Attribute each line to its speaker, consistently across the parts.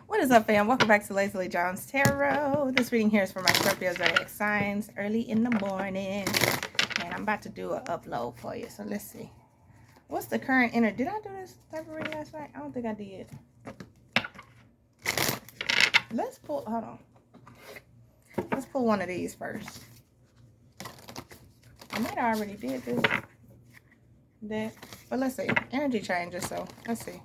Speaker 1: What is up, fam? Welcome back to LJonesTarot. This reading here is for my Scorpio zodiac signs early in the morning. And I'm about to do an upload for you. So let's see. What's the current energy? Did I do this type of reading last night? I don't think I did. Let's pull, hold on. Let's pull one of these first. I might have already did this. But let's see. Energy changes, so let's see.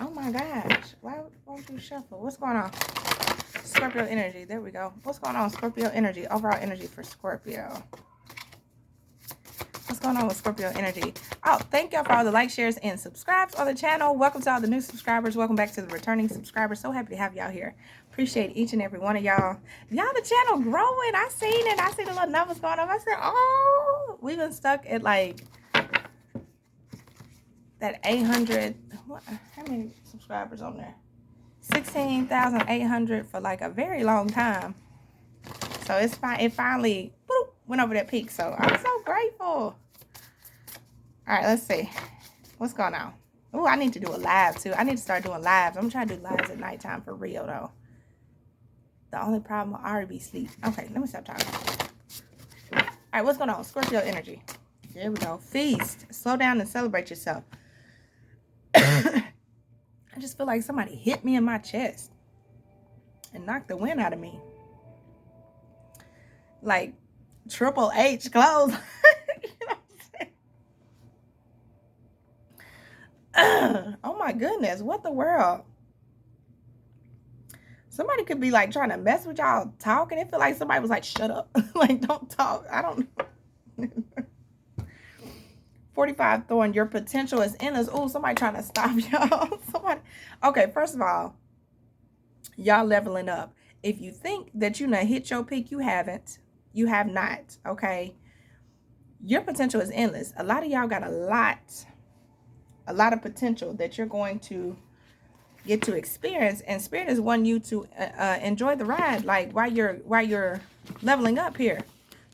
Speaker 1: Oh my gosh. Why won't you shuffle? What's going on? Scorpio energy. There we go. What's going on? Scorpio energy. Overall energy for Scorpio. What's going on with Scorpio energy? Oh, thank y'all for all the likes, shares, and subscribes on the channel. Welcome to all the new subscribers. Welcome back to the returning subscribers. So happy to have y'all here. Appreciate each and every one of y'all. Y'all, the channel growing. I seen it. I seen the little numbers going up. I said, oh, we've been stuck at like that 800. What? How many subscribers on there? 16,800 for like a very long time. So it's fine. It finally went over that peak. So I'm so grateful. All right, let's see. What's going on? Oh, I need to do a live too. I need to start doing lives. I'm trying to do lives at nighttime for real though. The only problem will already be sleep. Okay, let me stop talking. All right, what's going on? Scorpio energy. There we go. Feast. Slow down and celebrate yourself. I just feel like somebody hit me in my chest and knocked the wind out of me. Like Triple H clothes. You know what I'm saying? Oh my goodness, what the world? Somebody could be like trying to mess with y'all talking. It feel like somebody was like, shut up. Like, don't talk. I don't know. 45 Thorn, your potential is endless. Oh, somebody trying to stop y'all. Somebody. Okay, first of all, y'all leveling up. If you think that you done hit your peak, you haven't. You have not, okay? Your potential is endless. A lot of y'all got a lot of potential that you're going to get to experience, and Spirit is wanting you to enjoy the ride, like while you're leveling up here.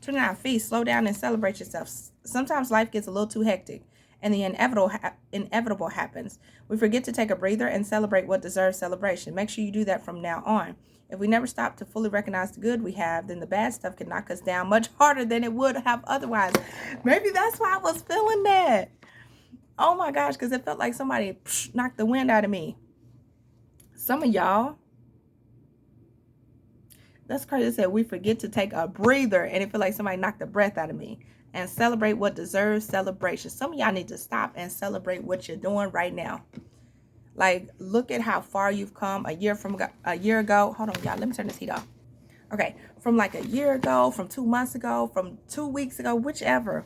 Speaker 1: 29 Feast, slow down and celebrate yourself. Sometimes life gets a little too hectic and the inevitable happens. We forget to take a breather and celebrate what deserves celebration. Make sure you do that from now on. If we never stop to fully recognize the good we have, then the bad stuff can knock us down much harder than it would have otherwise. Maybe that's why I was feeling that. Oh my gosh, because it felt like somebody knocked the wind out of me. Some of y'all, that's crazy. It said we forget to take a breather and it felt like somebody knocked the breath out of me. And celebrate what deserves celebration. Some of y'all need to stop and celebrate what you're doing right now. Like, look at how far you've come a year ago. Hold on, y'all. Let me turn this heat off. Okay, from like a year ago, from 2 months ago, from 2 weeks ago, whichever.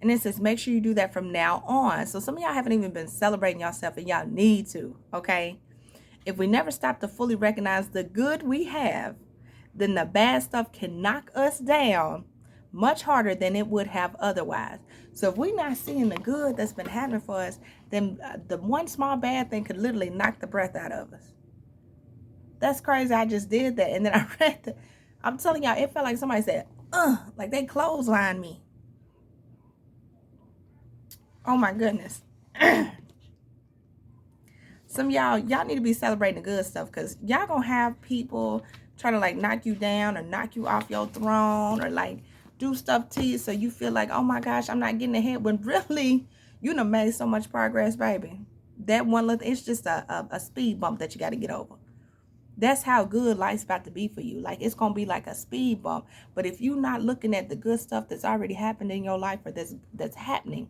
Speaker 1: And it says make sure you do that from now on. So some of y'all haven't even been celebrating yourself, and y'all need to, okay? If we never stop to fully recognize the good we have, then the bad stuff can knock us down much harder than it would have otherwise. So if we're not seeing the good that's been happening for us, then the one small bad thing could literally knock the breath out of us. That's crazy. I just did that. And then I read I'm telling y'all, it felt like somebody said, like they clotheslined me. Oh my goodness. Some of y'all need to be celebrating the good stuff, because y'all gonna have people trying to like knock you down or knock you off your throne or like do stuff to you so you feel like, oh my gosh, I'm not getting ahead, when really you done made so much progress, baby. That one little, it's just a speed bump that you got to get over. That's how good life's about to be for you. Like, it's gonna be like a speed bump. But if you're not looking at the good stuff that's already happened in your life, or that's happening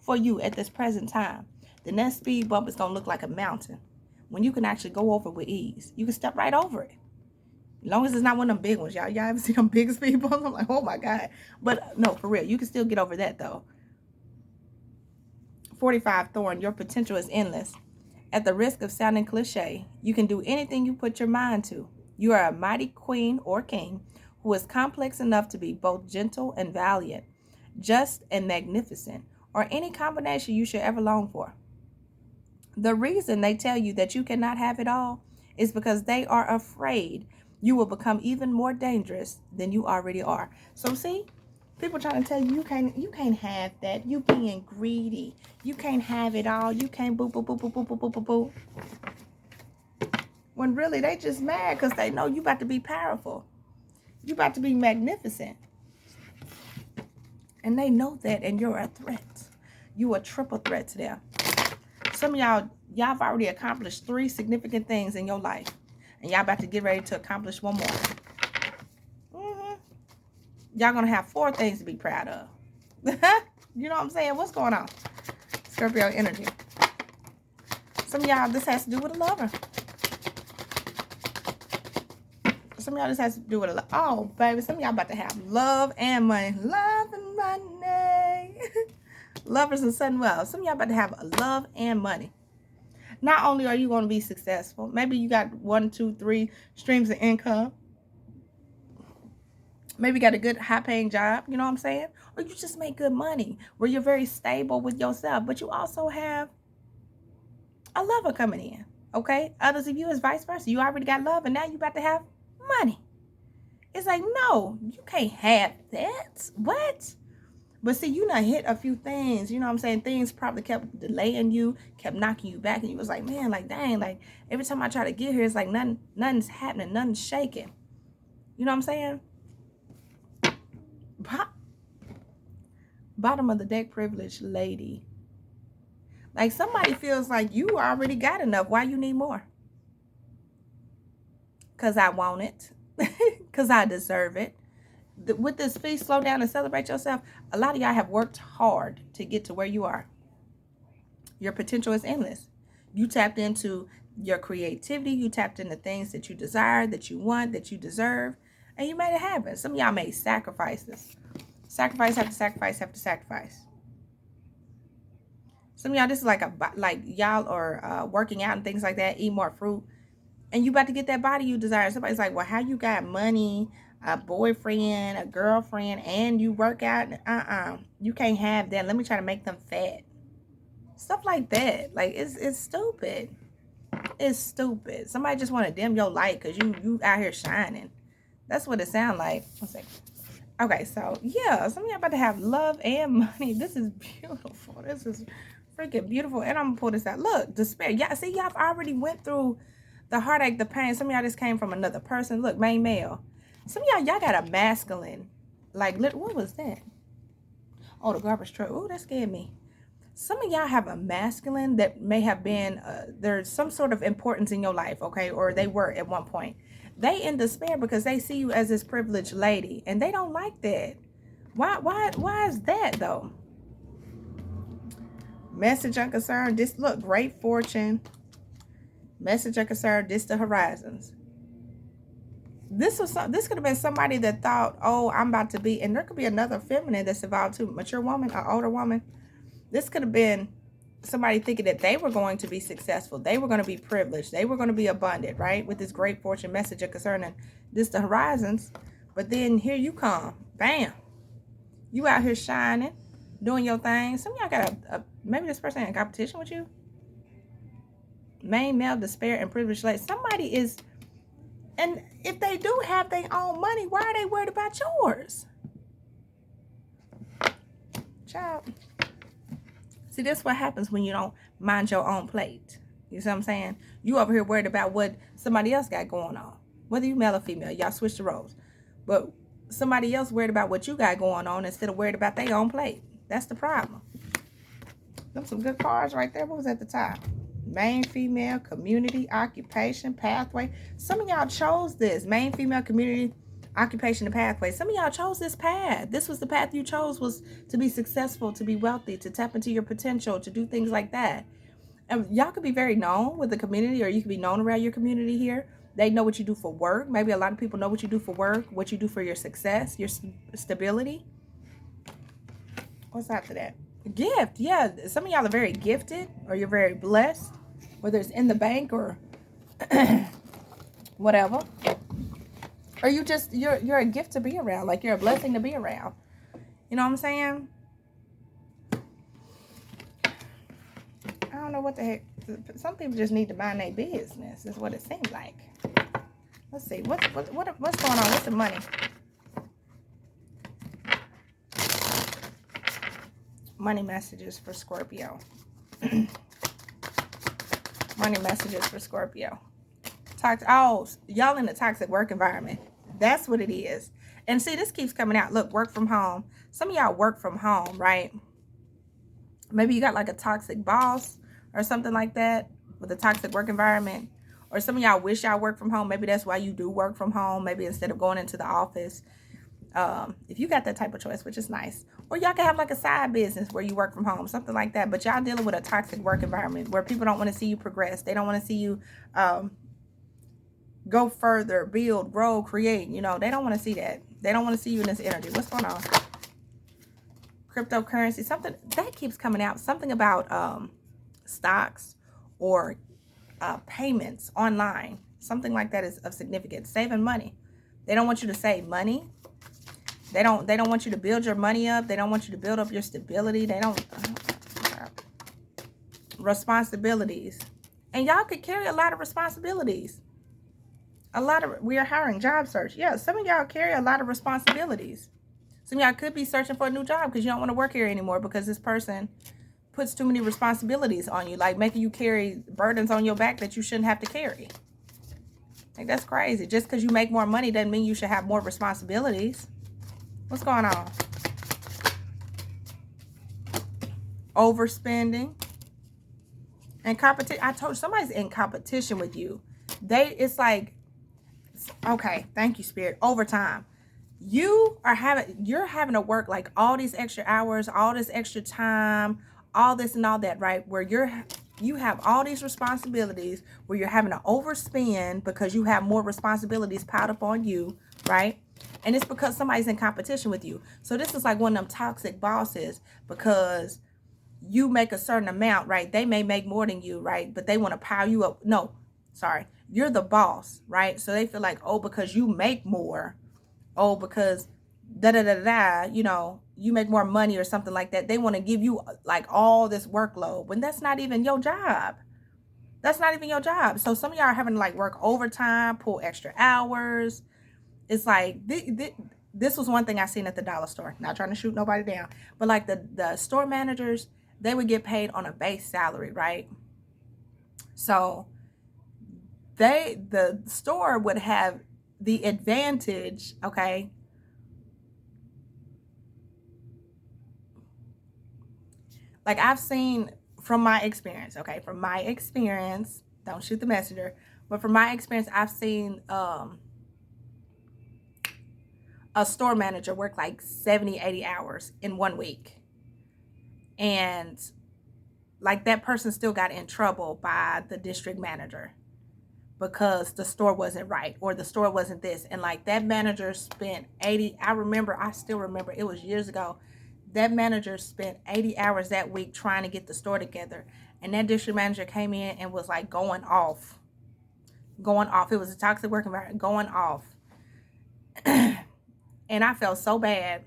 Speaker 1: for you at this present time, then that speed bump is gonna look like a mountain when you can actually go over with ease. You can step right over it. As long as it's not one of them big ones, y'all. Y'all ever see them big speed bumps? I'm like, oh my God. But no, for real, you can still get over that though. 45 Thorn, your potential is endless. At the risk of sounding cliche, you can do anything you put your mind to. You are a mighty queen or king who is complex enough to be both gentle and valiant, just and magnificent, or any combination you should ever long for. The reason they tell you that you cannot have it all is because they are afraid you will become even more dangerous than you already are. So see, people trying to tell you you can't have that. You being greedy. You can't have it all. You can't boo boo boo boo boo boo boo boo boo. When really they just mad because they know you about to be powerful. You about to be magnificent. And they know that, and you're a threat. You a triple threat to them. Some of y'all have already accomplished 3 significant things in your life. And y'all about to get ready to accomplish 1 more. Y'all gonna have 4 things to be proud of. You know what I'm saying? What's going on? Scorpio energy. Some of y'all, this has to do with a lover. Some of y'all, this has to do with a lover. Oh, baby, some of y'all about to have love and money. Love and money. Lovers and sudden wealth. Some of y'all about to have love and money. Not only are you going to be successful, maybe you got 1, 2, 3 streams of income. Maybe you got a good high-paying job, you know what I'm saying? Or you just make good money where you're very stable with yourself, but you also have a lover coming in, okay? Others of you is vice versa. You already got love, and now you about to have money. It's like, no, you can't have that. What? But see, you done hit a few things, you know what I'm saying? Things probably kept delaying you, kept knocking you back, and you was like, man, like, dang, like, every time I try to get here, it's like nothing's happening, nothing's shaking. You know what I'm saying? Bottom of the deck, privileged lady. Like, somebody feels like you already got enough. Why you need more? Because I want it. Because I deserve it. With this feast, slow down and celebrate yourself. A lot of y'all have worked hard to get to where you are. Your potential is endless. You tapped into your creativity. You tapped into things that you desire, that you want, that you deserve. And you made it happen. Some of y'all made sacrifices. Sacrifice after sacrifice after sacrifice. Some of y'all, this is like y'all are working out and things like that. Eat more fruit. And you about to get that body you desire. Somebody's like, well, how you got money, a boyfriend, a girlfriend, and you work out? You can't have that. Let me try to make them fat. Stuff like that. Like, it's stupid. It's stupid. Somebody just want to dim your light because you out here shining. That's what it sounds like. One second. Okay, so yeah, some of y'all about to have love and money. This is beautiful. This is freaking beautiful. And I'm gonna pull this out. Look, despair. Yeah, see, y'all already went through the heartache, the pain. Some of y'all just came from another person. Look, main male. Some of y'all got a masculine. Like, what was that? Oh, the garbage truck. Oh, that scared me. Some of y'all have a masculine that may have been, there's some sort of importance in your life, okay? Or they were at one point. They in despair because they see you as this privileged lady. And they don't like that. Why is that, though? Message unconcerned. This, look, great fortune. Message unconcerned. This the horizons. This could have been somebody that thought, oh, I'm about to be, and there could be another feminine that's involved too, mature woman, an older woman. This could have been somebody thinking that they were going to be successful. They were going to be privileged. They were going to be abundant, right? With this great fortune, message of concern, and this the horizons. But then here you come. Bam. You out here shining, doing your thing. Some of y'all got maybe this person in competition with you. Main male, despair, and privileged lady. Somebody is, and if they do have their own money, why are they worried about yours? Child. See, that's what happens when you don't mind your own plate. You see what I'm saying? You over here worried about what somebody else got going on. Whether you male or female, y'all switch the roles. But somebody else worried about what you got going on instead of worried about their own plate. That's the problem. Them some good cards right there. What was at the top? Main female, community, occupation, pathway. Some of y'all chose this. Main female, community, occupation, and pathway. Some of y'all chose this path. This was the path you chose, was to be successful, to be wealthy, to tap into your potential, to do things like that. And y'all could be very known with the community, or you could be known around your community here. They know what you do for work. Maybe a lot of people know what you do for work, what you do for your success, your stability. What's after that? Gift. Yeah, some of y'all are very gifted, or you're very blessed, whether it's in the bank or whatever. Or you just, you're a gift to be around. Like, you're a blessing to be around. You know what I'm saying? I don't know what the heck. Some people just need to mind their business, is what it seems like. Let's see. What's going on? What's the money? Money messages for Scorpio. Money messages for Scorpio. Oh, y'all in a toxic work environment. That's what it is. And see, this keeps coming out. Look, work from home. Some of y'all work from home, right? Maybe you got like a toxic boss or something like that with a toxic work environment. Or some of y'all wish y'all work from home. Maybe that's why you do work from home. Maybe instead of going into the office. If you got that type of choice, which is nice. Or y'all can have like a side business where you work from home, something like that. But y'all dealing with a toxic work environment where people don't want to see you progress. They don't want to see you go further, build, grow, create. You know, they don't want to see that. They don't want to see you in this energy. What's going on? Cryptocurrency, something that keeps coming out. Something about stocks or payments online. Something like that is of significance. Saving money. They don't want you to save money. They don't want you to build your money up. They don't want you to build up your stability. They don't responsibilities. And y'all could carry a lot of responsibilities. We are hiring, job search. Yeah, some of y'all carry a lot of responsibilities. Some of y'all could be searching for a new job because you don't want to work here anymore because this person puts too many responsibilities on you, like making you carry burdens on your back that you shouldn't have to carry. Like, that's crazy. Just because you make more money doesn't mean you should have more responsibilities. What's going on? Overspending and competition. I told you, somebody's in competition with you. It's like, okay, thank you, Spirit. Overtime. You're having to work like all these extra hours, all this extra time, all this and all that, right? Where you have all these responsibilities, where you're having to overspend because you have more responsibilities piled up on you, right? And it's because somebody's in competition with you. So this is like one of them toxic bosses because you make a certain amount, right? They may make more than you, right? But they want to pile you up. No, sorry. You're the boss, right? So they feel like, oh, because you make more, oh, because you know, you make more money or something like that. They want to give you like all this workload when that's not even your job. That's not even your job. So some of y'all are having to like work overtime, pull extra hours. It's like, this was one thing I seen at the dollar store. Not trying to shoot nobody down. But like the store managers, they would get paid on a base salary, right? So the store would have the advantage, okay? Like, I've seen from my experience, okay? From my experience, don't shoot the messenger. But from my experience, I've seen a store manager work like 70, 80 hours in 1 week. And like that person still got in trouble by the district manager because the store wasn't right or the store wasn't this. And like that manager spent 80, I still remember, it was years ago. That manager spent 80 hours that week trying to get the store together. And that district manager came in and was like going off. It was a toxic work environment, going off. And I felt so bad.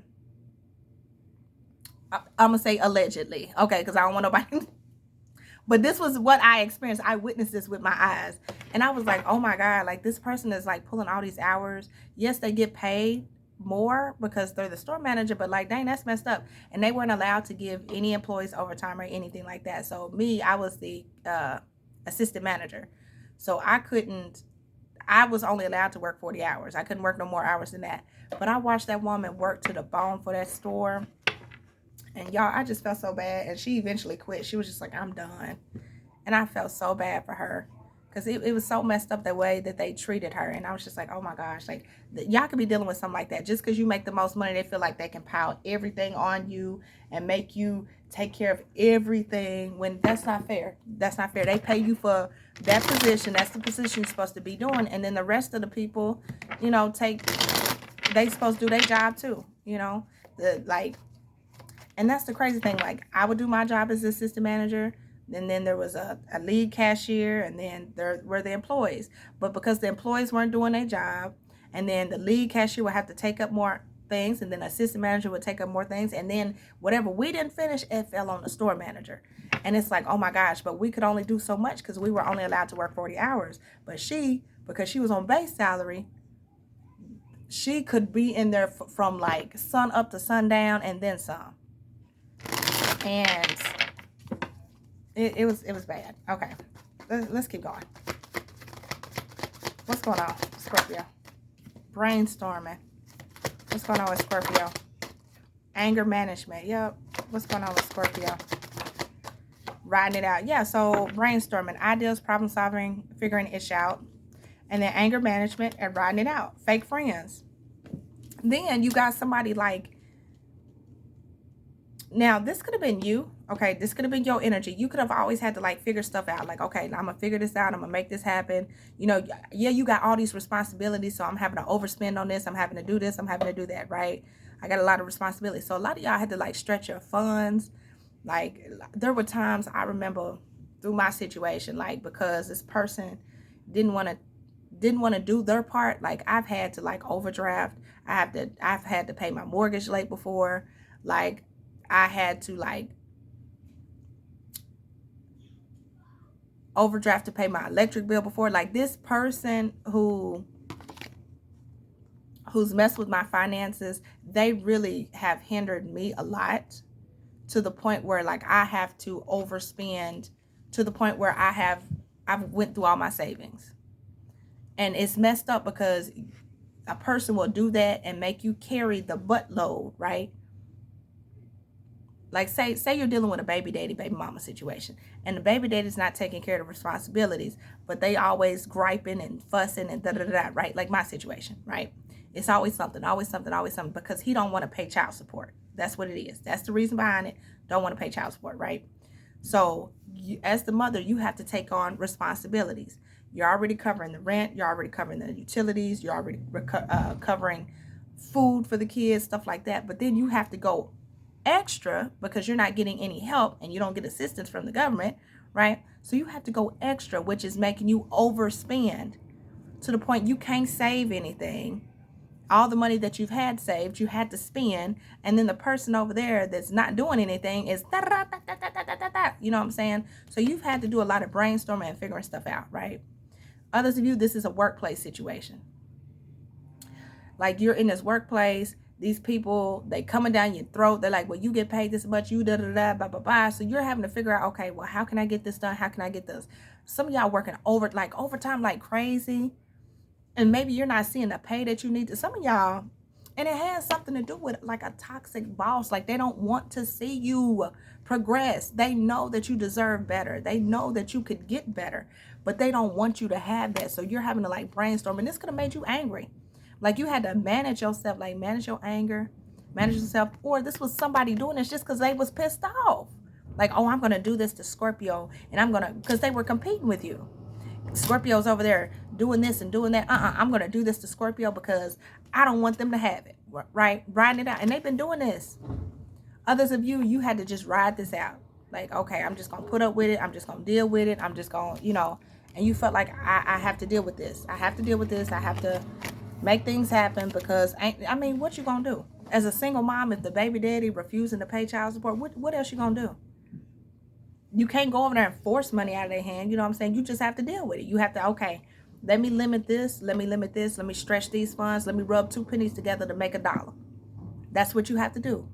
Speaker 1: I'm going to say allegedly. Okay, because I don't want nobody. But this was what I experienced. I witnessed this with my eyes. And I was like, oh my God, like this person is like pulling all these hours. Yes, they get paid more because they're the store manager, but like, dang, that's messed up. And they weren't allowed to give any employees overtime or anything like that. So I was the assistant manager. So I was only allowed to work 40 hours. I couldn't work no more hours than that. But I watched that woman work to the bone for that store. And y'all, I just felt so bad. And she eventually quit. She was just like, I'm done. And I felt so bad for her. Because it was so messed up the way that they treated her. And I was just like, oh my gosh. Like, y'all could be dealing with something like that. Just because you make the most money, they feel like they can pile everything on you and make you take care of everything. When that's not fair. That's not fair. They pay you for that position. That's the position you're supposed to be doing. And then the rest of the people, you know, they supposed to do their job too. You know, and that's the crazy thing. Like, I would do my job as assistant manager. And then there was a lead cashier, and then there were the employees. But because the employees weren't doing their job, and then the lead cashier would have to take up more things, and then the assistant manager would take up more things, and then whatever we didn't finish, it fell on the store manager. And it's like, oh my gosh, but we could only do so much because we were only allowed to work 40 hours. But because she was on base salary, she could be in there from like sun up to sundown and then some. And it was bad. Okay, let's keep going. What's going on, Scorpio? Brainstorming. What's going on with Scorpio? Anger management. Yep. What's going on with Scorpio? Writing it out. Yeah, so brainstorming, ideas, problem solving, figuring it out. And then anger management and writing it out. Fake friends. Then you got somebody like, now this could have been you. Okay, this could have been your energy. You could have always had to like figure stuff out. Like, okay, I'm gonna figure this out. I'm gonna make this happen. You know, yeah, you got all these responsibilities. So I'm having to overspend on this. I'm having to do this. I'm having to do that, right? I got a lot of responsibilities. So a lot of y'all had to like stretch your funds. Like there were times I remember through my situation, like because this person didn't want to do their part. Like I've had to like overdraft. I've had to pay my mortgage late before. Like I had to like overdraft to pay my electric bill before. Like this person who's messed with my finances, they really have hindered me a lot, to the point where like I have to overspend, to the point where I've went through all my savings. And it's messed up because a person will do that and make you carry the buttload, right? Like say you're dealing with a baby daddy, baby mama situation, and the baby daddy's not taking care of the responsibilities, but they always griping and fussing and da-da-da-da, right? Like my situation, right? It's always something, because he don't want to pay child support. That's what it is. That's the reason behind it. Don't want to pay child support, right? So you, as the mother, you have to take on responsibilities. You're already covering the rent. You're already covering the utilities. You're already covering food for the kids, stuff like that. But then you have to go extra because you're not getting any help and you don't get assistance from the government, right? So you have to go extra, which is making you overspend to the point you can't save anything. All the money that you've had saved, you had to spend, and then the person over there that's not doing anything is you know what I'm saying? So you've had to do a lot of brainstorming and figuring stuff out, right? Others of you, this is a workplace situation. Like you're in this workplace, these people, they coming down your throat. They're like, well, you get paid this much, you da-da-da, blah, blah, blah. So you're having to figure out, okay, well, how can I get this done? How can I get this? Some of y'all working overtime like crazy. And maybe you're not seeing the pay that you need to. Some of y'all, and it has something to do with like a toxic boss. Like they don't want to see you progress. They know that you deserve better. They know that you could get better, but they don't want you to have that. So you're having to like brainstorm, and this could have made you angry. Like you had to manage yourself, like manage your anger, manage yourself. Or this was somebody doing this just because they was pissed off. Like, oh, I'm going to do this to Scorpio, and I'm going to, because they were competing with you. Scorpio's over there doing this and doing that. I'm going to do this to Scorpio because I don't want them to have it, right? Riding it out. And they've been doing this. Others of you, you had to just ride this out. Like, okay, I'm just going to put up with it. I'm just going to deal with it. I'm just going to, you know, and you felt like I have to deal with this. I have to deal with this. I have to make things happen because, I mean, what you going to do? As a single mom, if the baby daddy refusing to pay child support, what else you going to do? You can't go over there and force money out of their hand. You know what I'm saying? You just have to deal with it. You have to, okay, let me limit this. Let me stretch these funds. Let me rub 2 pennies together to make $1. That's what you have to do.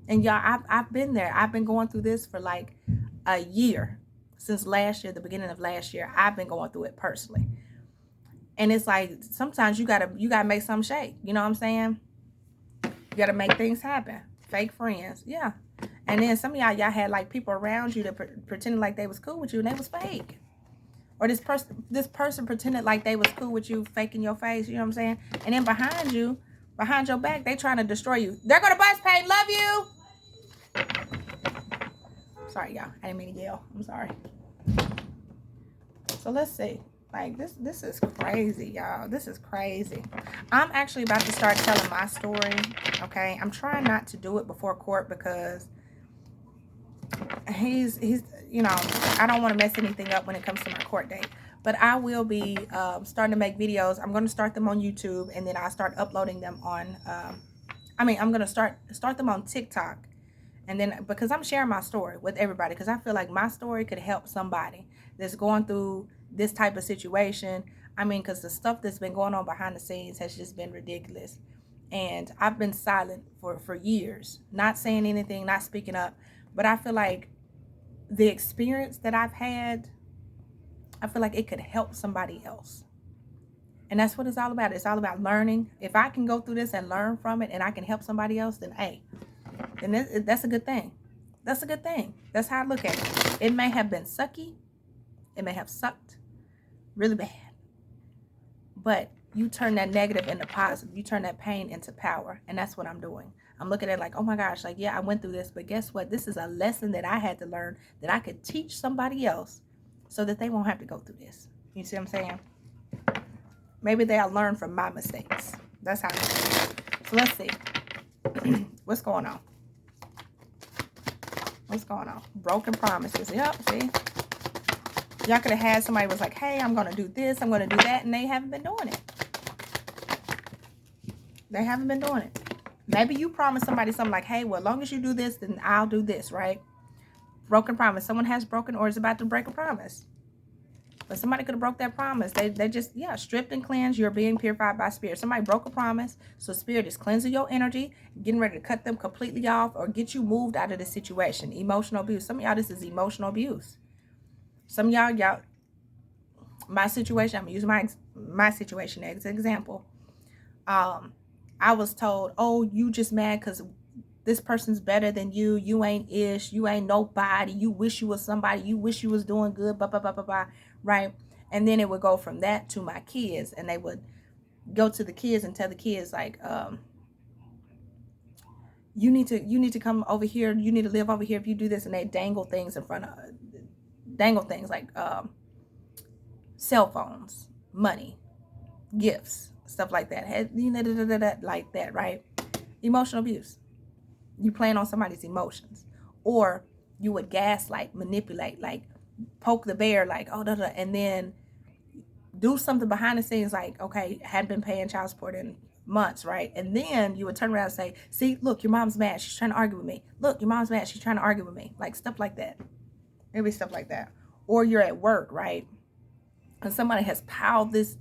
Speaker 1: And y'all, I've been there. I've been going through this for like a year. Since last year, the beginning of last year, I've been going through it personally. And it's like, sometimes you gotta make something shake. You know what I'm saying? You gotta make things happen. Fake friends. Yeah. And then some of y'all had like people around you that pretended like they was cool with you and they was fake. Or this person pretended like they was cool with you, faking your face, you know what I'm saying? And then behind your back, they trying to destroy you. They're gonna bust pay, love you. Sorry, y'all. I didn't mean to yell. I'm sorry. So let's see. Like this is crazy, y'all. This is crazy. I'm actually about to start telling my story. Okay. I'm trying not to do it before court because he's you know, I don't want to mess anything up when it comes to my court date. But I will be starting to make videos. I'm going to start them on YouTube, and then I'll start uploading them on I'm going to start them on TikTok. And then because I'm sharing my story with everybody, because I feel like my story could help somebody that's going through this type of situation. I mean, because the stuff that's been going on behind the scenes has just been ridiculous. And I've been silent for years, not saying anything, not speaking up. But I feel like the experience that I've had, I feel like it could help somebody else. And that's what it's all about. It's all about learning. If I can go through this and learn from it and I can help somebody else, then hey, then that's a good thing. That's a good thing. That's how I look at it. It may have been sucky. It may have sucked really bad. But you turn that negative into positive. You turn that pain into power. And that's what I'm doing. I'm looking at it like, oh my gosh, like, yeah, I went through this. But guess what? This is a lesson that I had to learn that I could teach somebody else so that they won't have to go through this. You see what I'm saying? Maybe they'll learn from my mistakes. That's how I do it. So let's see. What's going on? What's going on? Broken promises. Yep, see? Y'all could have had somebody was like, hey, I'm going to do this, I'm going to do that, and they haven't been doing it. They haven't been doing it. Maybe you promised somebody something like, hey, well, as long as you do this, then I'll do this, right? Broken promise. Someone has broken or is about to break a promise. But somebody could have broke that promise. They just, yeah, stripped and cleansed. You're being purified by spirit. Somebody broke a promise. So spirit is cleansing your energy, getting ready to cut them completely off or get you moved out of the situation. Emotional abuse. Some of y'all, this is emotional abuse. Some of y'all, my situation, I'm going to use my situation as an example. I was told, oh, you just mad because this person's better than you. You ain't ish. You ain't nobody. You wish you was somebody. You wish you was doing good. Blah, blah, blah, blah, blah. Right? And then it would go from that to my kids. And they would go to the kids and tell the kids, like, you need to come over here. You need to live over here if you do this. And they dangle things in front of, like cell phones, money, gifts, stuff like that. Like that, right? Emotional abuse. You playing on somebody's emotions. Or you would gaslight, manipulate, like poke the bear, like, oh, and then do something behind the scenes, like, okay, hadn't been paying child support in months, right? And then you would turn around and say, see, look, your mom's mad. She's trying to argue with me. Look, your mom's mad. She's trying to argue with me. Like stuff like that. Maybe stuff like that. Or you're at work, right? And somebody has piled this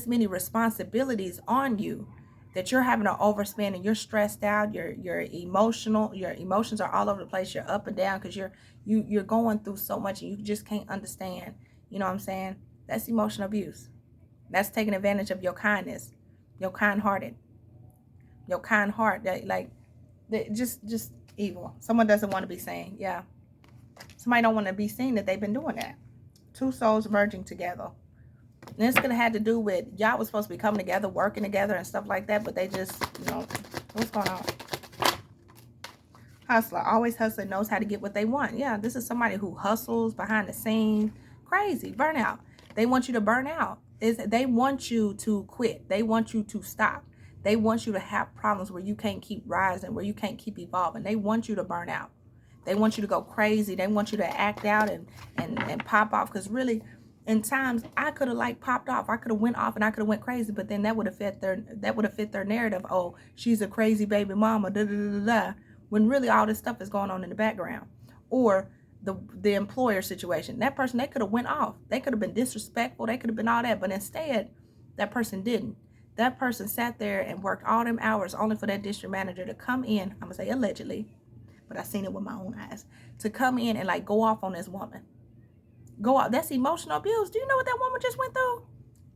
Speaker 1: many responsibilities on you that you're having to overspend and you're stressed out. You're emotional. Your emotions are all over the place. You're up and down because you're going through so much and you just can't understand. You know what I'm saying? That's emotional abuse. That's taking advantage of your kindness, your kind-hearted, your kind heart. Just evil. Someone doesn't want to be seen. Yeah. Somebody don't want to be seen that they've been doing that. Two souls merging together. And it's going to have to do with y'all was supposed to be coming together, working together and stuff like that. But they just, what's going on? Hustler. Always hustler, knows how to get what they want. Yeah, this is somebody who hustles behind the scenes. Crazy. Burnout. They want you to burn out. They want you to quit. They want you to stop. They want you to have problems where you can't keep rising, where you can't keep evolving. They want you to burn out. They want you to go crazy. They want you to act out and pop off. Because really, in times, I could have like popped off. I could have went off and I could have went crazy. But then that would have fit their narrative. Oh, she's a crazy baby mama. Da, da, da, da, da. When really all this stuff is going on in the background. Or the employer situation. That person, they could have went off. They could have been disrespectful. They could have been all that. But instead, that person didn't. That person sat there and worked all them hours only for that district manager to come in. I'm going to say allegedly. But I seen it with my own eyes. To come in and like go off on this woman. Go out. That's emotional abuse. Do you know what that woman just went through?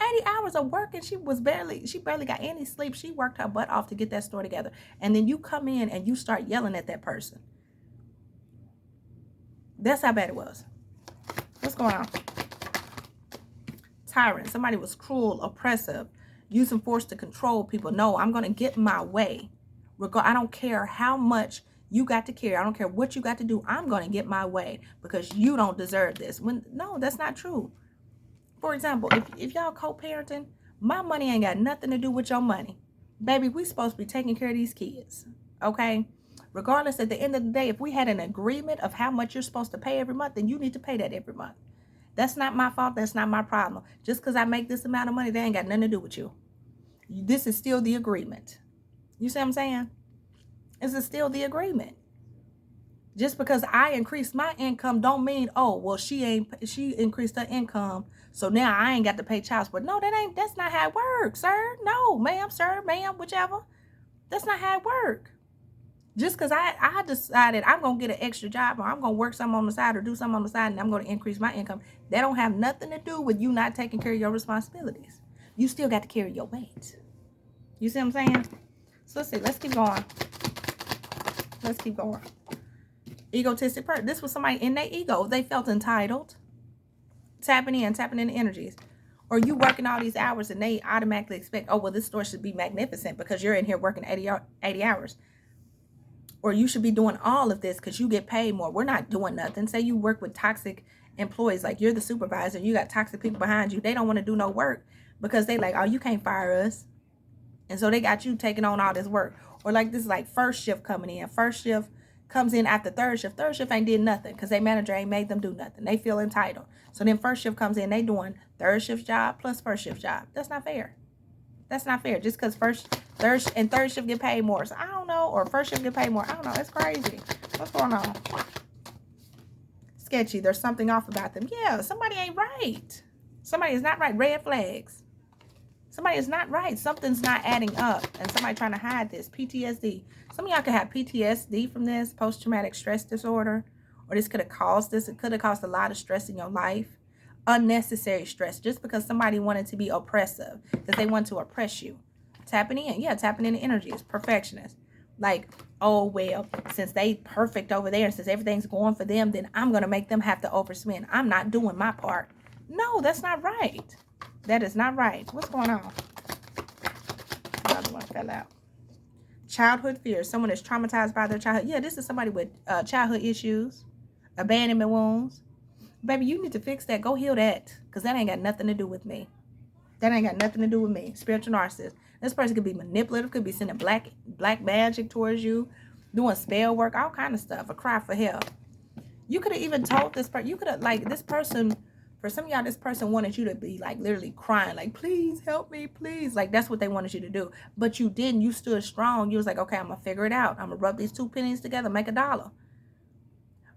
Speaker 1: 80 hours of work and she barely got any sleep. She worked her butt off to get that store together. And then you come in and you start yelling at that person. That's how bad it was. What's going on? Tyrant. Somebody was cruel, oppressive, using force to control people. No, I'm going to get my way. I don't care how much you got to care. I don't care what you got to do. I'm going to get my way because you don't deserve this. No, that's not true. For example, if y'all co-parenting, my money ain't got nothing to do with your money. Baby, we supposed to be taking care of these kids. Okay? Regardless, at the end of the day, if we had an agreement of how much you're supposed to pay every month, then you need to pay that every month. That's not my fault. That's not my problem. Just because I make this amount of money, they ain't got nothing to do with you. This is still the agreement. You see what I'm saying? This is still the agreement. Just because I increased my income don't mean, oh, well, she increased her income, so now I ain't got to pay child support. No, that's not how it works, sir. No, ma'am, sir, ma'am, whichever. That's not how it works. Just because I decided I'm going to get an extra job or I'm going to work something on the side or do something on the side and I'm going to increase my income, that don't have nothing to do with you not taking care of your responsibilities. you still got to carry your weight. You see what I'm saying? So let's see. Let's keep going. Let's keep going. Egotistic person. This was somebody in their ego. They felt entitled. Tapping into energies. Or you working all these hours and they automatically expect, oh, well, this store should be magnificent because you're in here working 80 hours. Or you should be doing all of this because you get paid more. We're not doing nothing. Say you work with toxic employees, like you're the supervisor, you got toxic people behind you. They don't want to do no work because they like, oh, you can't fire us. And so they got you taking on all this work. Or like this, like first shift coming in. First shift comes in after third shift. Third shift ain't did nothing because their manager ain't made them do nothing. They feel entitled. So then first shift comes in, they doing third shift job plus first shift job. That's not fair. That's not fair. Just because third shift get paid more. So I don't know. Or first shift get paid more. I don't know. It's crazy. What's going on? Sketchy. There's something off about them. Yeah, somebody ain't right. Somebody is not right. Red flags. Somebody is not right. Something's not adding up. And somebody trying to hide this. PTSD. Some of y'all could have PTSD from this. Post-traumatic stress disorder. Or this could have caused this. It could have caused a lot of stress in your life. Unnecessary stress. Just because somebody wanted to be oppressive. Because they want to oppress you. Tapping in. Yeah, tapping in the energies. Perfectionist. Like, oh, well, since they perfect over there. And since everything's going for them. Then I'm going to make them have to overspend. I'm not doing my part. No, that's not right. That is not right. What's going on? Another one fell out. Childhood fears. Someone is traumatized by their childhood. Yeah, this is somebody with childhood issues. Abandonment wounds. Baby, you need to fix that. Go heal that. Because that ain't got nothing to do with me. That ain't got nothing to do with me. Spiritual narcissist. This person could be manipulative. Could be sending black magic towards you. Doing spell work. All kind of stuff. A cry for help. You could have even told this person. You could have, like, this person... For some of y'all, this person wanted you to be like literally crying, like, please help me, please. Like, that's what they wanted you to do. But you didn't. You stood strong. You was like, okay, I'm going to figure it out. I'm going to rub these 2 pennies together, make $1.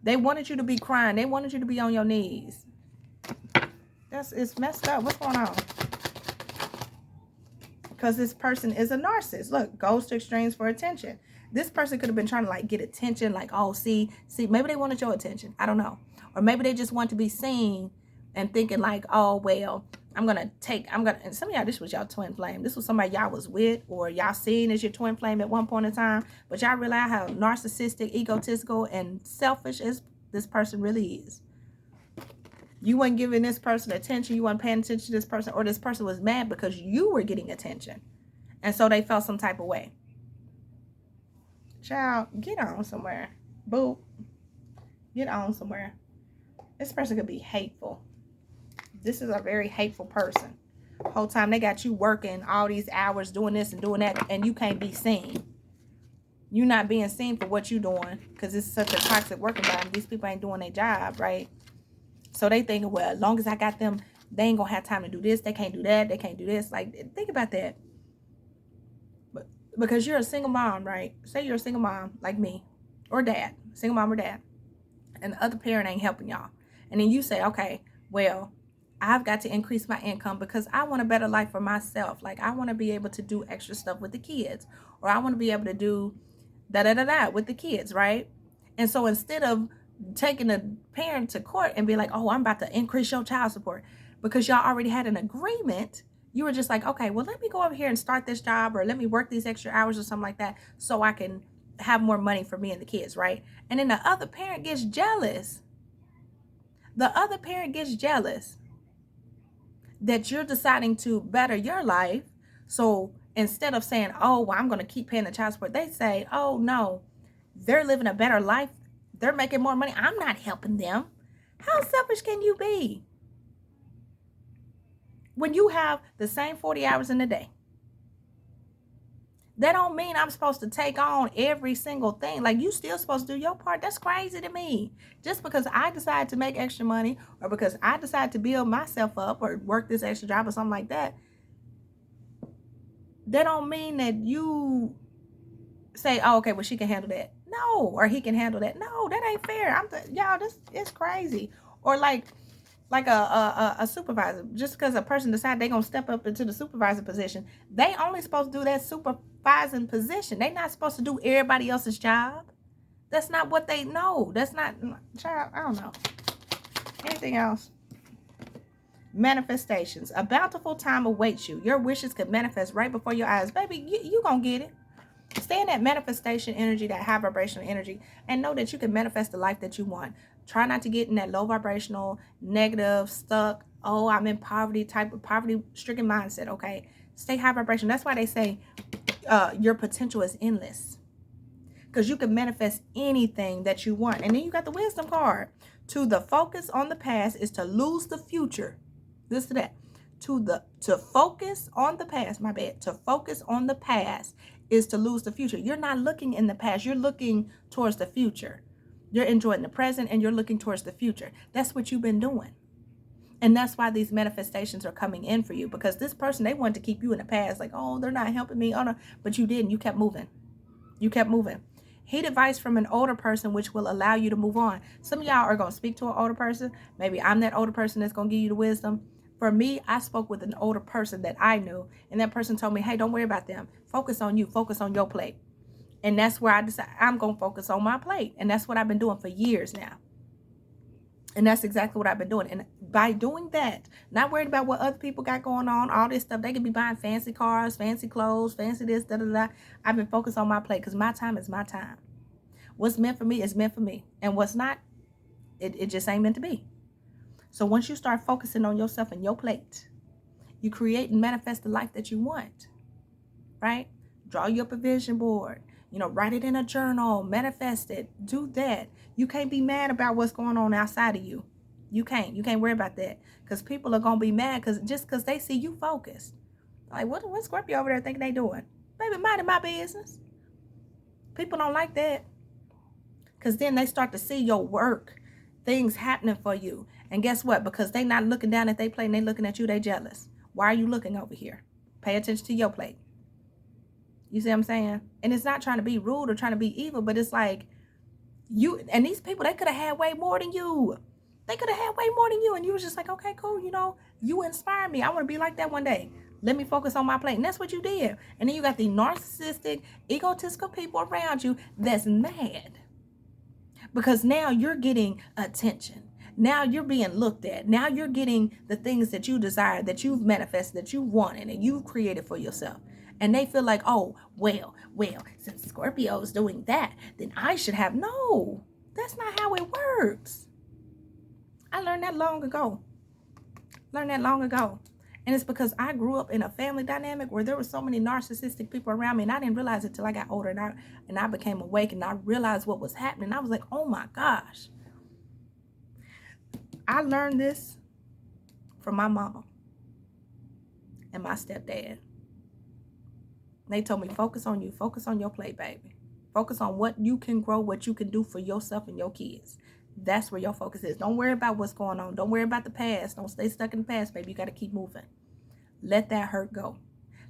Speaker 1: They wanted you to be crying. They wanted you to be on your knees. It's messed up. What's going on? Because this person is a narcissist. Look, goes to extremes for attention. This person could have been trying to like get attention. Like, oh, see, maybe they wanted your attention. I don't know. Or maybe they just want to be seen. And thinking like, oh, well, and some of y'all, this was y'all twin flame. This was somebody y'all was with or y'all seen as your twin flame at one point in time. But y'all realize how narcissistic, egotistical, and selfish this person really is. You weren't giving this person attention. You weren't paying attention to this person. Or this person was mad because you were getting attention. And so they felt some type of way. Child, get on somewhere. Boo. Get on somewhere. This person could be hateful. This is a very hateful person. Whole time they got you working all these hours doing this and doing that, and you can't be seen. You're not being seen for what you're doing because it's such a toxic work environment. These people ain't doing their job, right? So they thinking, well, as long as I got them, they ain't gonna have time to do this. They can't do that. They can't do this. Like, think about that. But because you're a single mom, right? Say you're a single mom like me or dad, single mom or dad, and the other parent ain't helping y'all. And then you say, okay, well, I've got to increase my income because I want a better life for myself. Like, I want to be able to do extra stuff with the kids. Or I want to be able to do da-da-da-da with the kids, right? And so instead of taking a parent to court and be like, oh, I'm about to increase your child support because y'all already had an agreement, you were just like, okay, well, let me go over here and start this job or let me work these extra hours or something like that so I can have more money for me and the kids, right? And then the other parent gets jealous. The other parent gets jealous that you're deciding to better your life. So instead of saying, oh, well, I'm going to keep paying the child support, they say, oh, no, they're living a better life. They're making more money. I'm not helping them. How selfish can you be? When you have the same 40 hours in a day, that don't mean I'm supposed to take on every single thing. Like, you still supposed to do your part. That's crazy to me. Just because I decide to make extra money or because I decide to build myself up or work this extra job or something like that, that don't mean that you say, oh, okay, well, she can handle that. No, or he can handle that. No, that ain't fair. Y'all, this is crazy. Or like a supervisor, just because a person decides they're going to step up into the supervisor position, they only supposed to do that supervising position. They're not supposed to do everybody else's job. That's not what they know. That's not, child, I don't know. Anything else? Manifestations. A bountiful time awaits you. Your wishes could manifest right before your eyes. Baby, you gonna get it. Stay in that manifestation energy, that high vibrational energy, and know that you can manifest the life that you want. Try not to get in that low vibrational, negative, stuck, oh, I'm in poverty type of poverty-stricken mindset, okay? Stay high vibration. That's why they say your potential is endless. Because you can manifest anything that you want. And then you got the wisdom card. To the focus on the past is to lose the future. Listen to that. To focus on the past, my bad. To focus on the past is to lose the future. You're not looking in the past. You're looking towards the future. You're enjoying the present and you're looking towards the future. That's what you've been doing. And that's why these manifestations are coming in for you. Because this person, they wanted to keep you in the past. Like, oh, they're not helping me. Oh, no. But you didn't. You kept moving. You kept moving. Heed advice from an older person, which will allow you to move on. Some of y'all are going to speak to an older person. Maybe I'm that older person that's going to give you the wisdom. For me, I spoke with an older person that I knew. And that person told me, hey, don't worry about them. Focus on you. Focus on your plate. And that's where I decided I'm going to focus on my plate. And that's what I've been doing for years now. And that's exactly what I've been doing. And by doing that, not worried about what other people got going on, all this stuff. They could be buying fancy cars, fancy clothes, fancy this, da, da, da. I've been focused on my plate because my time is my time. What's meant for me is meant for me. And what's not, it just ain't meant to be. So once you start focusing on yourself and your plate, you create and manifest the life that you want, right? Draw you up a vision board. Write it in a journal, manifest it, do that. You can't be mad about what's going on outside of you. You can't worry about that because people are going to be mad because they see you focused. Like, what's Scorpio over there thinking they doing? Baby, minding my business. People don't like that because then they start to see your work, things happening for you. And guess what? Because they not looking down at their plate and they looking at you, they jealous. Why are you looking over here? Pay attention to your plate. You see what I'm saying? And it's not trying to be rude or trying to be evil, but it's like you and these people, they could have had way more than you. They could have had way more than you. And you was just like, okay, cool. You inspire me. I want to be like that one day. Let me focus on my plate. And that's what you did. And then you got the narcissistic, egotistical people around you that's mad. Because now you're getting attention. Now you're being looked at. Now you're getting the things that you desire, that you've manifested, that you wanted, and you've created for yourself. And they feel like, oh, well, since Scorpio is doing that, then I should have. No, that's not how it works. I learned that long ago. And it's because I grew up in a family dynamic where there were so many narcissistic people around me. And I didn't realize it till I got older and I became awake and I realized what was happening. I was like, oh my gosh. I learned this from my mama and my stepdad. They told me, focus on you. Focus on your plate, baby. Focus on what you can grow, what you can do for yourself and your kids. That's where your focus is. Don't worry about what's going on. Don't worry about the past. Don't stay stuck in the past, baby. You got to keep moving. Let that hurt go.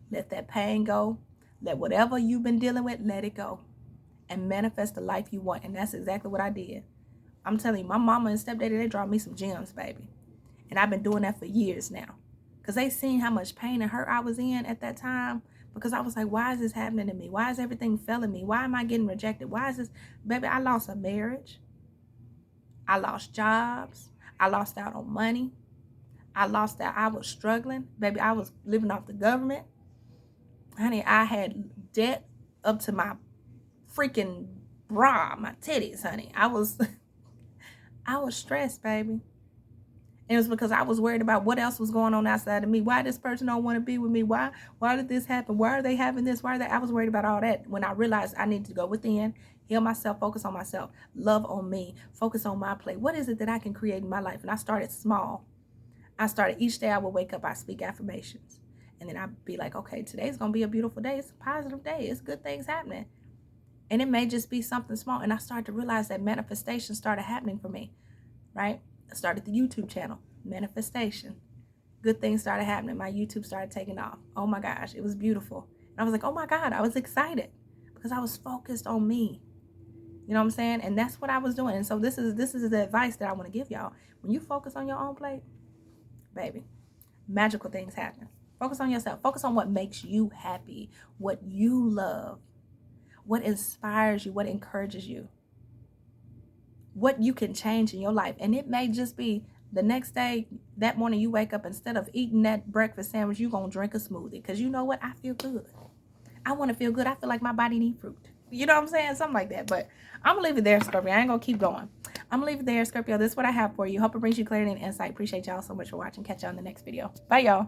Speaker 1: Let that pain go. Let whatever you've been dealing with, let it go. And manifest the life you want. And that's exactly what I did. I'm telling you, my mama and stepdaddy, they draw me some gems, baby. And I've been doing that for years now. Because they seen how much pain and hurt I was in at that time. Because I was like, why is this happening to me? Why is everything failing me? Why am I getting rejected? Why is this? Baby, I lost a marriage. I lost jobs. I lost out on money. I lost that. I was struggling. Baby, I was living off the government. Honey, I had debt up to my freaking bra, my titties, honey. I was stressed, baby. And it was because I was worried about what else was going on outside of me. Why this person don't want to be with me? Why did this happen? Why are they having this? Why are they? I was worried about all that when I realized I needed to go within, heal myself, focus on myself, love on me, focus on my plate. What is it that I can create in my life? And I started small. I started each day I would wake up, I speak affirmations. And then I'd be like, okay, today's going to be a beautiful day. It's a positive day. It's good things happening. And it may just be something small. And I started to realize that manifestation started happening for me, right? I started the YouTube channel, manifestation. Good things started happening. My YouTube started taking off. Oh my gosh, it was beautiful. And I was like, oh my God, I was excited because I was focused on me. You know what I'm saying? And that's what I was doing. And so this is the advice that I want to give y'all. When you focus on your own plate, baby, magical things happen. Focus on yourself. Focus on what makes you happy, what you love, what inspires you, what encourages you, what you can change in your life. And it may just be the next day, that morning you wake up, instead of eating that breakfast sandwich, you going to drink a smoothie. Because you know what? I feel good. I want to feel good. I feel like my body needs fruit. You know what I'm saying? Something like that. But I'm going to leave it there, Scorpio. I ain't going to keep going. I'm going to leave it there, Scorpio. This is what I have for you. Hope it brings you clarity and insight. Appreciate y'all so much for watching. Catch y'all in the next video. Bye, y'all.